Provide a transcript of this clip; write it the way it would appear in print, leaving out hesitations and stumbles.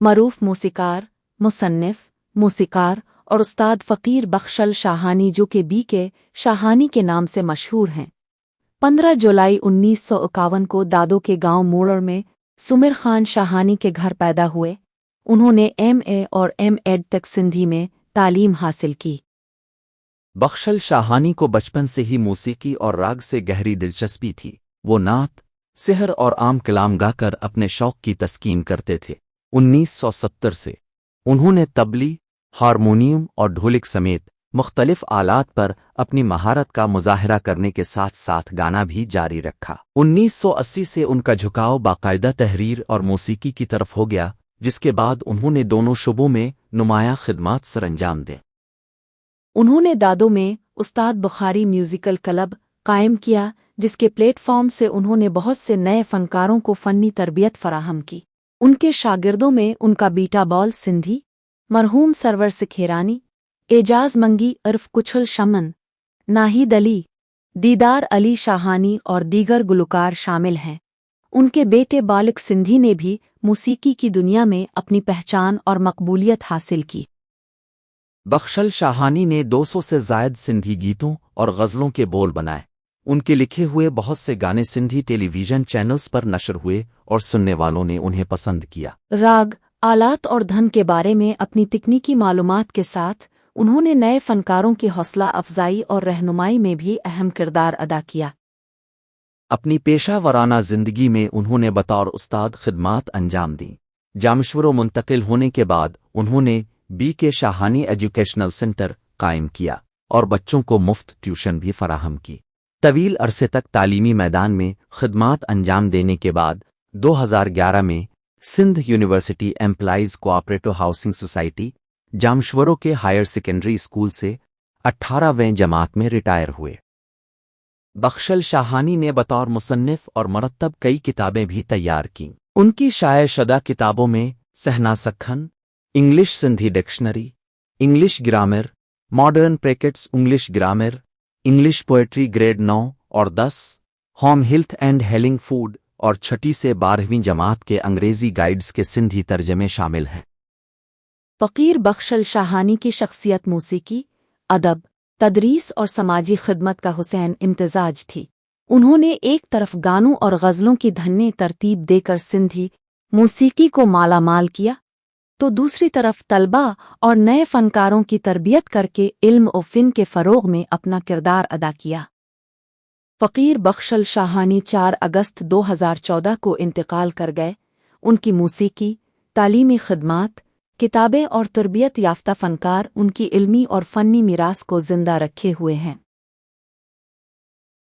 मरूफ मूसीकार, मुसन्निफ, मूसीकार और उस्ताद फ़कीर बख्शल शाहानी जो कि बी के शाहानी के नाम से मशहूर हैं। 15 जुलाई 1951 को दादो के गांव मूड़र में सुमिर खान शाहानी के घर पैदा हुए। उन्होंने MA और M.Ed तक सिंधी में तालीम हासिल की। बख्शल शाहानी को बचपन से ही मौसीकी और राग से गहरी दिलचस्पी थी। वो नात, सिहर और आम कलाम गाकर अपने शौक की तस्कीन करते थे। 1970 से उन्होंने तबली, हारमोनियम और ढोलक समेत मुख्तलिफ आलात पर अपनी महारत का मुजाहरा करने के साथ साथ गाना भी जारी रखा। 1980 से उनका झुकाव बाकायदा तहरीर और मौसीकी की तरफ हो गया, जिसके बाद उन्होंने दोनों शुबों में नुमायां खिदमात सरंजाम दें। उन्होंने दादो में उस्ताद बुखारी म्यूजिकल क्लब कायम किया, जिसके प्लेटफॉर्म से उन्होंने बहुत से नए फनकारों को फ़न्नी तरबियत फराहम की। उनके शागिर्दों में उनका बीटा बॉल सिंधी, मरहूम सरवर सिखेरानी, एजाज मंगी उर्फ कुछल शमन, नाहिद अली, दीदार अली शाहानी और दीगर गुलकार शामिल हैं। उनके बेटे बालिक सिंधी ने भी मौसीकी की दुनिया में अपनी पहचान और मकबूलियत हासिल की। बख्शल शाहानी ने 200 से ज़ायद सिंधी गीतों और गज़लों के बोल बनाए। उनके लिखे हुए बहुत से गाने सिंधी टेलीविज़न चैनल्स पर नशर हुए और सुनने वालों ने उन्हें पसंद किया। राग, आलात और धन के बारे में अपनी तकनीकी मालूमात के साथ उन्होंने नए फनकारों की हौसला अफजाई और रहनुमाई में भी अहम किरदार अदा किया। अपनी पेशा वराना ज़िंदगी में उन्होंने बतौर उस्ताद खिदमात अंजाम दी। जामशुरो मुंतकिल होने के बाद उन्होंने बी के शाहानी एजुकेशनल सेंटर कायम किया और बच्चों को मुफ्त ट्यूशन भी फराहम की। तवील अरसे तक तालीमी मैदान में खिदमात अंजाम देने के बाद 2011 में Sindh university employees cooperative housing society Jamshoro के हायर सेकेंडरी स्कूल से 18वें जमात में रिटायर हुए। बख्शल शाहानी ने बतौर मुसन्निफ और मरतब कई किताबें भी तैयार कीं। उनकी शाये शुदा किताबों में सहना सखन, English Sindhi dictionary, English grammar, modern brackets English grammar, English poetry grade 9 और 10, home health and healing food और 6ठी से 12वीं जमात के अंग्रेजी गाइड्स के सिंधी तर्जमे शामिल हैं। फ़कीर बख्शल शाहानी की शख्सियत मौसीकी, अदब, तदरीस और समाजी खिदमत का हुसैन इम्तिजाज थी। उन्होंने एक तरफ गानों और गज़लों की धन्य तरतीब देकर सिंधी मौसीकी को मालामाल किया, तो दूसरी तरफ तलबा और नए फनकारों की तरबियत करके इल्म और फ़िन के फ़रोग़ में अपना किरदार अदा किया। फ़कीर बख्शल शाहानी 4 अगस्त 2014 को इंतकाल कर गए। उनकी मौसीकी, तालीमी खिदमात, किताबें और तरबियत याफ्ता फनकार उनकी इल्मी और फ़न्नी मीरास को ज़िंदा रखे हुए हैं।